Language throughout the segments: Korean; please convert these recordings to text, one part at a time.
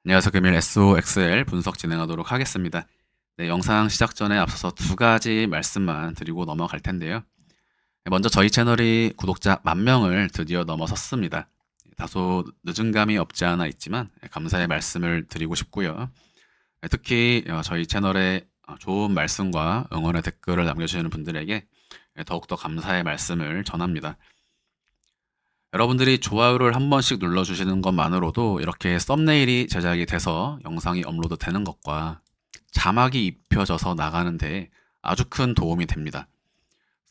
안녕하세요. 금일 SOXL 분석 진행하도록 하겠습니다. 네, 영상 시작 전에 앞서서 두 가지 말씀만 드리고 넘어갈 텐데요. 먼저 저희 채널이 구독자 10,000명을 드디어 넘어섰습니다. 다소 늦은 감이 없지 않아 있지만 감사의 말씀을 드리고 싶고요. 특히 저희 채널에 좋은 말씀과 응원의 댓글을 남겨주시는 분들에게 더욱더 감사의 말씀을 전합니다. 여러분들이 좋아요를 한 번씩 눌러주시는 것만으로도 이렇게 썸네일이 제작이 돼서 영상이 업로드 되는 것과 자막이 입혀져서 나가는데 아주 큰 도움이 됩니다.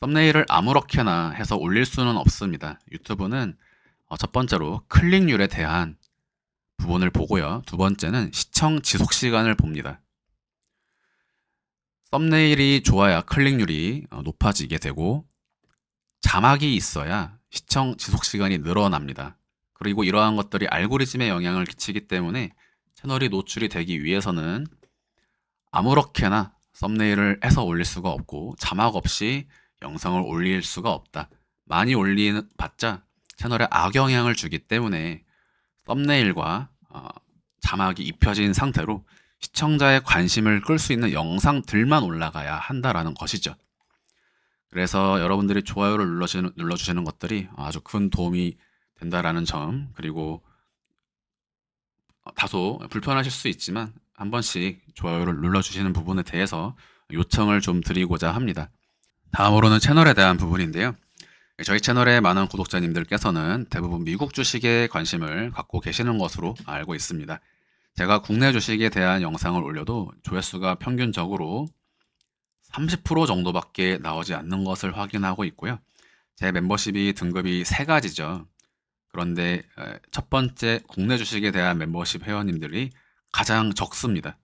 썸네일을 아무렇게나 해서 올릴 수는 없습니다. 유튜브는 첫 번째로 클릭률에 대한 부분을 보고요. 두 번째는 시청 지속 시간을 봅니다. 썸네일이 좋아야 클릭률이 높아지게 되고 자막이 있어야 시청 지속 시간이 늘어납니다. 그리고 이러한 것들이 알고리즘에 영향을 끼치기 때문에 채널이 노출이 되기 위해서는 아무렇게나 썸네일을 해서 올릴 수가 없고 자막 없이 영상을 올릴 수가 없다. 많이 올리는 봤자 채널에 악영향을 주기 때문에 썸네일과 자막이 입혀진 상태로 시청자의 관심을 끌 수 있는 영상들만 올라가야 한다라는 것이죠. 그래서 여러분들이 좋아요를 눌러주시는 것들이 아주 큰 도움이 된다라는 점, 그리고 다소 불편하실 수 있지만 한 번씩 좋아요를 눌러주시는 부분에 대해서 요청을 좀 드리고자 합니다. 다음으로는 채널에 대한 부분인데요. 저희 채널의 많은 구독자님들께서는 대부분 미국 주식에 관심을 갖고 계시는 것으로 알고 있습니다. 제가 국내 주식에 대한 영상을 올려도 조회수가 평균적으로 30% 정도밖에 나오지 않는 것을 확인하고 있고요. 제 멤버십이 등급이 세 가지죠. 그런데 첫 번째 국내 주식에 대한 멤버십 회원님들이 가장 적습니다.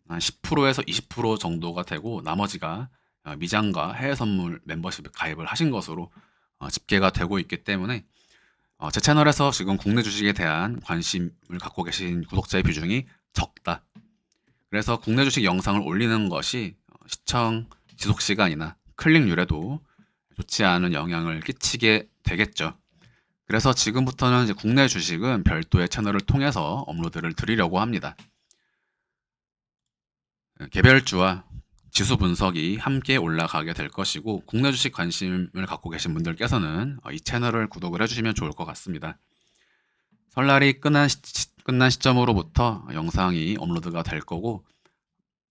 한 10%에서 20% 정도가 되고 나머지가 미장과 해외 선물 멤버십에 가입을 하신 것으로 집계가 되고 있기 때문에 제 채널에서 지금 국내 주식에 대한 관심을 갖고 계신 구독자의 비중이 적다. 그래서 국내 주식 영상을 올리는 것이 시청 지속 시간이나 클릭률에도 좋지 않은 영향을 끼치게 되겠죠. 그래서 지금부터는 이제 국내 주식은 별도의 채널을 통해서 업로드를 드리려고 합니다. 개별주와 지수 분석이 함께 올라가게 될 것이고 국내 주식 관심을 갖고 계신 분들께서는 이 채널을 구독을 해주시면 좋을 것 같습니다. 설날이 끝난 시점으로부터 영상이 업로드가 될 거고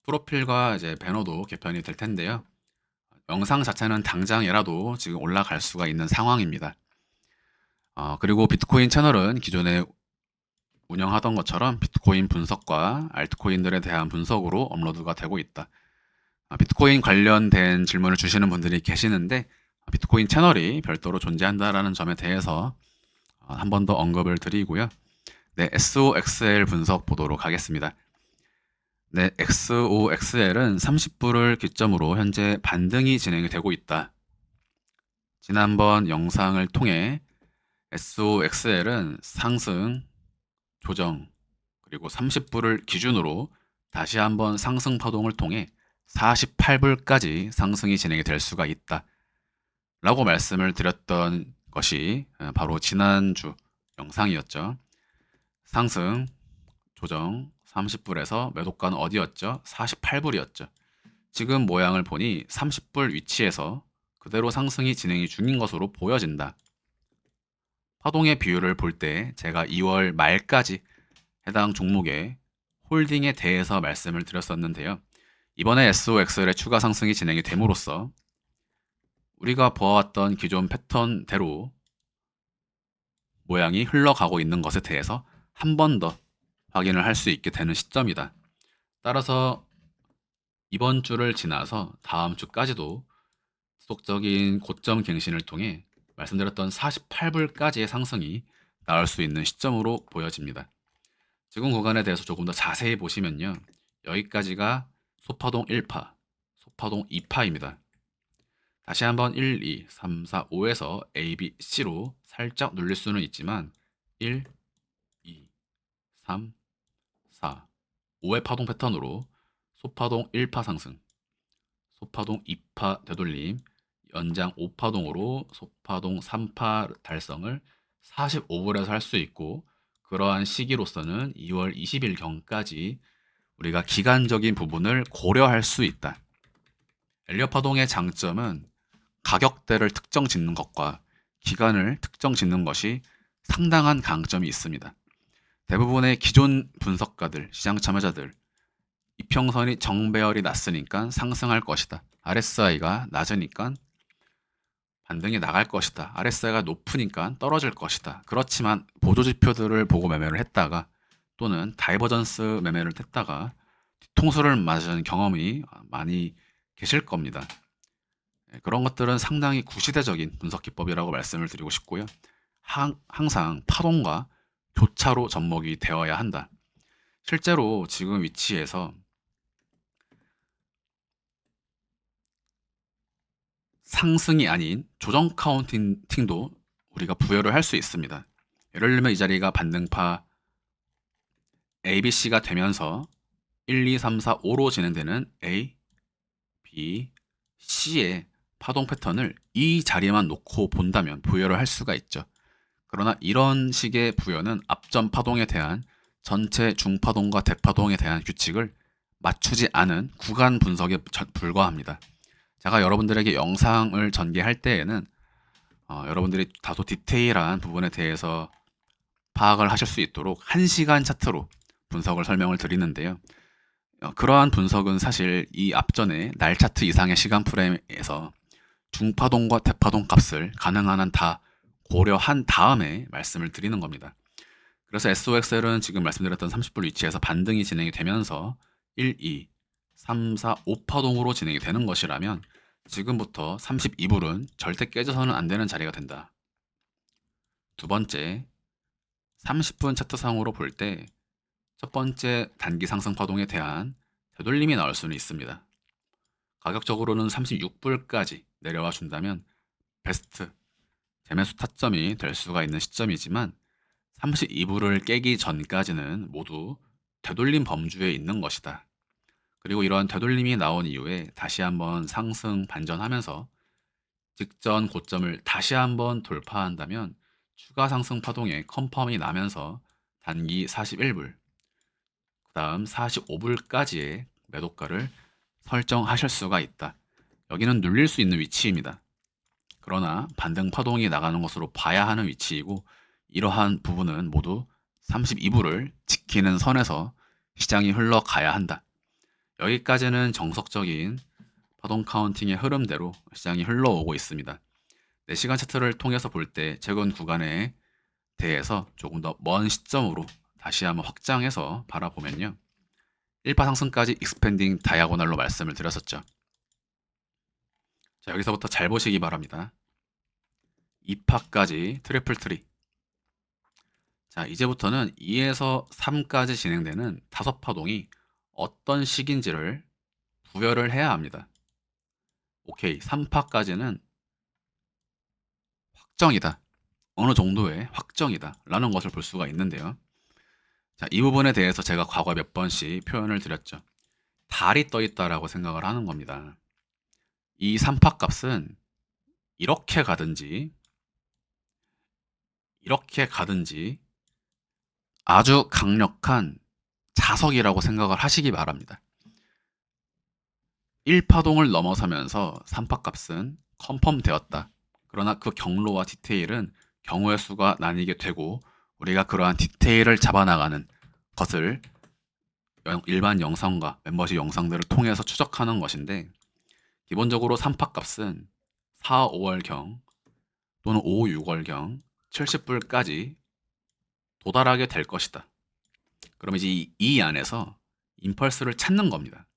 프로필과 이제 배너도 개편이 될 텐데요. 영상 자체는 당장이라도 지금 올라갈 수가 있는 상황입니다. 그리고 비트코인 채널은 기존에 운영하던 것처럼 비트코인 분석과 알트코인들에 대한 분석으로 업로드가 되고 있다. 비트코인 관련된 질문을 주시는 분들이 계시는데 비트코인 채널이 별도로 존재한다라는 점에 대해서 한 번 더 언급을 드리고요. 네, SOXL 분석 보도록 하겠습니다. 네, XOXL은 30불을 기점으로 현재 반등이 진행이 되고 있다. 지난번 영상을 통해 SOXL은 상승, 조정, 그리고 30불을 기준으로 다시 한번 상승 파동을 통해 48불까지 상승이 진행이 될 수가 있다. 라고 말씀을 드렸던 것이 바로 지난주 영상이었죠. 상승, 조정, 30불에서 매도가는 어디였죠? 48불이었죠. 지금 모양을 보니 30불 위치에서 그대로 상승이 진행이 중인 것으로 보여진다. 파동의 비율을 볼 때 제가 2월 말까지 해당 종목의 홀딩에 대해서 말씀을 드렸었는데요. 이번에 SOXL의 추가 상승이 진행이 됨으로써 우리가 보아왔던 기존 패턴대로 모양이 흘러가고 있는 것에 대해서 한 번 더 확인을 할 수 있게 되는 시점이다. 따라서 이번 주를 지나서 다음 주까지도 지속적인 고점 갱신을 통해 말씀드렸던 48불까지의 상승이 나올 수 있는 시점으로 보여집니다. 지금 구간에 대해서 조금 더 자세히 보시면요. 여기까지가 소파동 1파, 소파동 2파입니다. 다시 한번 1, 2, 3, 4, 5에서 A, B, C로 살짝 눌릴 수는 있지만 1, 2, 3, 4, 5의 파동 패턴으로 소파동 1파 상승, 소파동 2파 되돌림, 연장 5파동으로 소파동 3파 달성을 45불에서 할 수 있고 그러한 시기로서는 2월 20일경까지 우리가 기간적인 부분을 고려할 수 있다. 엘리엇 파동의 장점은 가격대를 특정 짓는 것과 기간을 특정 짓는 것이 상당한 강점이 있습니다. 대부분의 기존 분석가들, 시장 참여자들, 이평선이 정배열이 낮으니까 상승할 것이다. RSI가 낮으니까 반등이 나갈 것이다. RSI가 높으니까 떨어질 것이다. 그렇지만 보조지표들을 보고 매매를 했다가 또는 다이버전스 매매를 했다가 뒤통수를 맞은 경험이 많이 계실 겁니다. 그런 것들은 상당히 구시대적인 분석 기법이라고 말씀을 드리고 싶고요. 항상 파동과 교차로 접목이 되어야 한다. 실제로 지금 위치에서 상승이 아닌 조정 카운팅도 우리가 부여를 할 수 있습니다. 예를 들면 이 자리가 반등파 ABC가 되면서 1, 2, 3, 4, 5로 진행되는 A, B, C의 파동 패턴을 이 자리만 놓고 본다면 부여를 할 수가 있죠. 그러나 이런 식의 부여는 앞전 파동에 대한 전체 중파동과 대파동에 대한 규칙을 맞추지 않은 구간 분석에 불과합니다. 제가 여러분들에게 영상을 전개할 때에는 여러분들이 다소 디테일한 부분에 대해서 파악을 하실 수 있도록 1시간 차트로 분석을 설명을 드리는데요. 그러한 분석은 사실 이 앞전에 날 차트 이상의 시간 프레임에서 중파동과 대파동 값을 가능한 한 다 고려한 다음에 말씀을 드리는 겁니다. 그래서 SOXL은 지금 말씀드렸던 30불 위치에서 반등이 진행이 되면서 1, 2, 3, 4, 5파동으로 진행이 되는 것이라면 지금부터 32불은 절대 깨져서는 안 되는 자리가 된다. 두 번째, 30분 차트상으로 볼 때 첫 번째 단기 상승 파동에 대한 되돌림이 나올 수는 있습니다. 가격적으로는 36불까지 내려와 준다면 베스트 재매수 타점이 될 수가 있는 시점이지만 32불을 깨기 전까지는 모두 되돌림 범주에 있는 것이다. 그리고 이러한 되돌림이 나온 이후에 다시 한번 상승 반전하면서 직전 고점을 다시 한번 돌파한다면 추가 상승 파동에 컨펌이 나면서 단기 41불, 그 다음 45불까지의 매도가를 설정하실 수가 있다. 여기는 눌릴 수 있는 위치입니다. 그러나 반등 파동이 나가는 것으로 봐야 하는 위치이고 이러한 부분은 모두 32불을 지키는 선에서 시장이 흘러가야 한다. 여기까지는 정석적인 파동 카운팅의 흐름대로 시장이 흘러오고 있습니다. 4시간 차트를 통해서 볼 때 최근 구간에 대해서 조금 더 먼 시점으로 다시 한번 확장해서 바라보면요. 1파 상승까지 익스펜딩 다이아고널로 말씀을 드렸었죠. 자, 여기서부터 잘 보시기 바랍니다. 2파까지 트리플 트리. 자, 이제부터는 2에서 3까지 진행되는 5파동이 어떤 식인지를 부여를 해야 합니다. 오케이, 3파까지는 확정이다. 어느 정도의 확정이다. 라는 것을 볼 수가 있는데요. 자, 이 부분에 대해서 제가 과거에 몇 번씩 표현을 드렸죠. 달이 떠 있다라고 생각을 하는 겁니다. 이 3파 값은 이렇게 가든지 이렇게 가든지 아주 강력한 자석이라고 생각을 하시기 바랍니다. 1파동을 넘어서면서 3파 값은 컨펌 되었다. 그러나 그 경로와 디테일은 경우의 수가 나뉘게 되고 우리가 그러한 디테일을 잡아나가는 것을 일반 영상과 멤버십 영상들을 통해서 추적하는 것인데 기본적으로 3파 값은 4, 5월경 또는 5, 6월경 70불까지 도달하게 될 것이다. 그럼 이제 이 안에서 임펄스를 찾는 겁니다.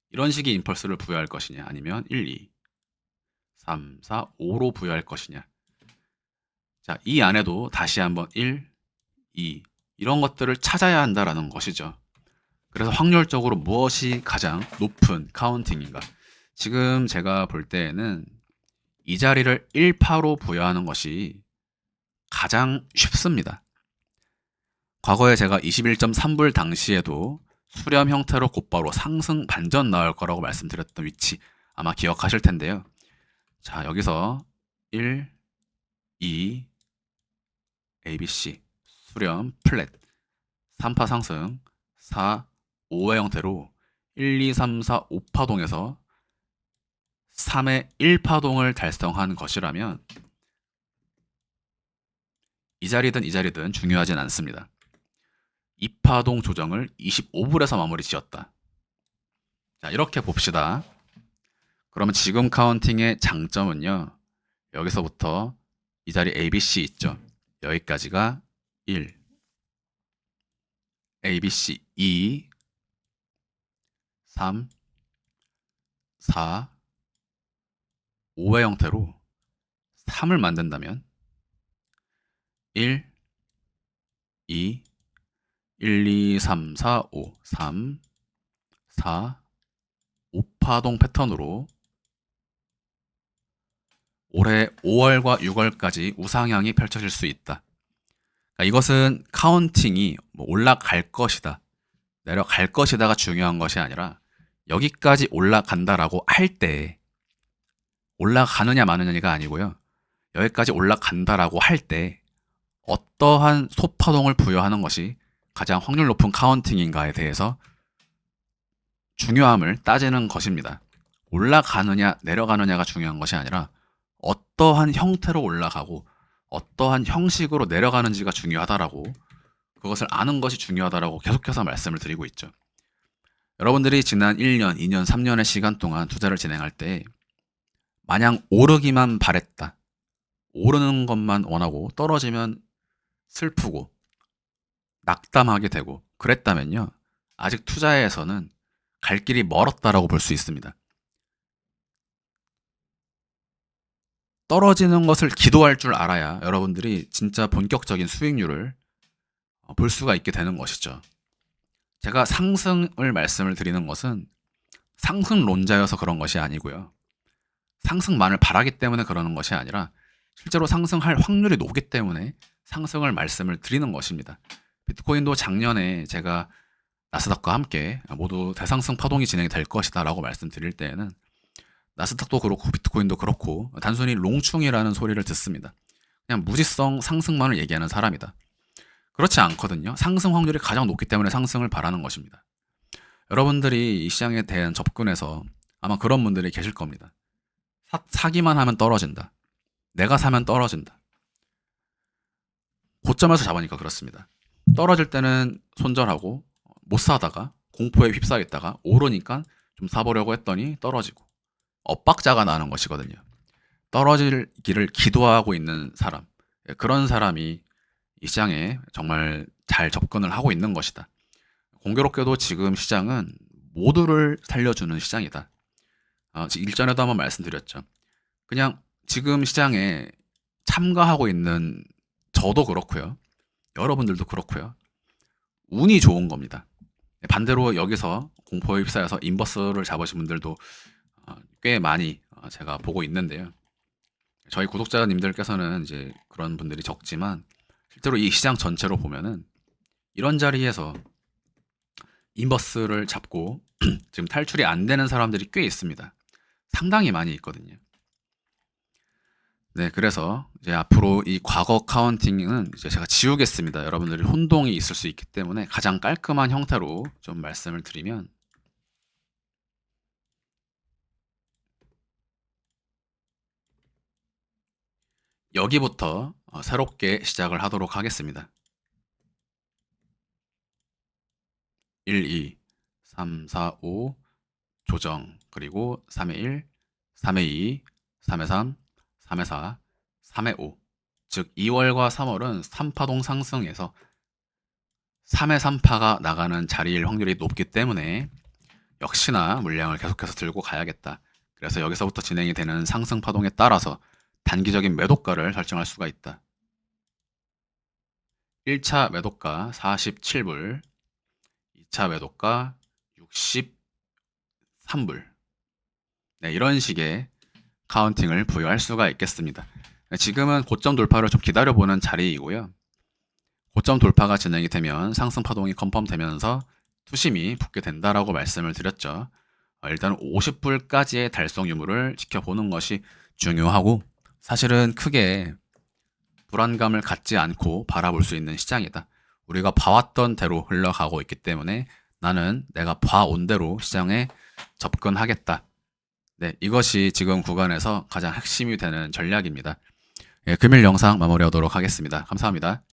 이런 식의 임펄스를 부여할 것이냐 아니면 1, 2, 3, 4, 5로 부여할 것이냐. 자, 이 안에도 다시 한번 1, 2 이런 것들을 찾아야 한다라는 것이죠. 그래서 확률적으로 무엇이 가장 높은 카운팅인가? 지금 제가 볼 때에는 이 자리를 1파로 부여하는 것이 가장 쉽습니다. 과거에 제가 21.3불 당시에도 수렴 형태로 곧바로 상승 반전 나올 거라고 말씀드렸던 위치 아마 기억하실 텐데요. 자, 여기서 1, 2, ABC 수렴, 플랫, 3파 상승, 4, 5의 형태로 1, 2, 3, 4, 5파동에서 3의 1파동을 달성한 것이라면 이 자리든 이 자리든 중요하진 않습니다. 2파동 조정을 25불에서 마무리 지었다. 자, 이렇게 봅시다. 그러면 지금 카운팅의 장점은요. 여기서부터 이 자리 ABC 있죠. 여기까지가 1, ABC 2, 3, 4, 5의 형태로 3을 만든다면 1, 2, 1, 2, 3, 4, 5, 3, 4, 5파동 패턴으로 올해 5월과 6월까지 우상향이 펼쳐질 수 있다. 그러니까 이것은 카운팅이 뭐 올라갈 것이다, 내려갈 것이다가 중요한 것이 아니라 여기까지 올라간다라고 할 때 올라가느냐 마느냐가 아니고요. 여기까지 올라간다라고 할 때 어떠한 소파동을 부여하는 것이 가장 확률 높은 카운팅인가에 대해서 중요함을 따지는 것입니다. 올라가느냐 내려가느냐가 중요한 것이 아니라 어떠한 형태로 올라가고 어떠한 형식으로 내려가는지가 중요하다라고, 그것을 아는 것이 중요하다라고 계속해서 말씀을 드리고 있죠. 여러분들이 지난 1년, 2년, 3년의 시간 동안 투자를 진행할 때 마냥 오르기만 바랬다, 오르는 것만 원하고 떨어지면 슬프고 낙담하게 되고 그랬다면요, 아직 투자에서는 갈 길이 멀었다라고 볼 수 있습니다. 떨어지는 것을 기도할 줄 알아야 여러분들이 진짜 본격적인 수익률을 볼 수가 있게 되는 것이죠. 제가 상승을 말씀을 드리는 것은 상승론자여서 그런 것이 아니고요. 상승만을 바라기 때문에 그러는 것이 아니라 실제로 상승할 확률이 높기 때문에 상승을 말씀을 드리는 것입니다. 비트코인도 작년에 제가 나스닥과 함께 모두 대상승 파동이 진행이 될 것이다 라고 말씀드릴 때에는 나스닥도 그렇고 비트코인도 그렇고 단순히 롱충이라는 소리를 듣습니다. 그냥 무지성 상승만을 얘기하는 사람이다. 그렇지 않거든요. 상승 확률이 가장 높기 때문에 상승을 바라는 것입니다. 여러분들이 이 시장에 대한 접근에서 아마 그런 분들이 계실 겁니다. 사기만 하면 떨어진다, 내가 사면 떨어진다. 고점에서 잡으니까 그렇습니다. 떨어질 때는 손절하고 못 사다가 공포에 휩싸였다가 오르니까 좀 사보려고 했더니 떨어지고 엇박자가 나는 것이거든요. 떨어지기를 기도하고 있는 사람, 그런 사람이 이 시장에 정말 잘 접근을 하고 있는 것이다. 공교롭게도 지금 시장은 모두를 살려주는 시장이다. 일전에도 한번 말씀드렸죠. 그냥 지금 시장에 참가하고 있는 저도 그렇고요, 여러분들도 그렇고요, 운이 좋은 겁니다. 반대로 여기서 공포에 휩싸여서 인버스를 잡으신 분들도 꽤 많이 제가 보고 있는데요. 저희 구독자님들께서는 이제 그런 분들이 적지만 실제로 이 시장 전체로 보면은 이런 자리에서 인버스를 잡고 지금 탈출이 안 되는 사람들이 꽤 있습니다. 상당히 많이 있거든요. 네, 그래서 이제 앞으로 이 과거 카운팅은 이제 제가 지우겠습니다. 여러분들이 혼동이 있을 수 있기 때문에 가장 깔끔한 형태로 좀 말씀을 드리면, 여기부터 새롭게 시작을 하도록 하겠습니다. 1, 2, 3, 4, 5 조정, 그리고 3의 1, 3의 2, 3의 3, 3의 4, 3의 5. 즉 2월과 3월은 3파동 상승에서 3의 3파가 나가는 자리일 확률이 높기 때문에 역시나 물량을 계속해서 들고 가야겠다. 그래서 여기서부터 진행이 되는 상승 파동에 따라서 단기적인 매도가를 설정할 수가 있다. 1차 매도가 47불, 2차 매도가 63불. 네, 이런 식의 카운팅을 부여할 수가 있겠습니다. 지금은 고점 돌파를 좀 기다려보는 자리이고요. 고점 돌파가 진행이 되면 상승 파동이 컨펌되면서 투심이 붙게 된다라고 말씀을 드렸죠. 일단 50불까지의 달성 유무를 지켜보는 것이 중요하고, 사실은 크게 불안감을 갖지 않고 바라볼 수 있는 시장이다. 우리가 봐왔던 대로 흘러가고 있기 때문에 나는 내가 봐온 대로 시장에 접근하겠다. 네, 이것이 지금 구간에서 가장 핵심이 되는 전략입니다. 예, 금일 영상 마무리하도록 하겠습니다. 감사합니다.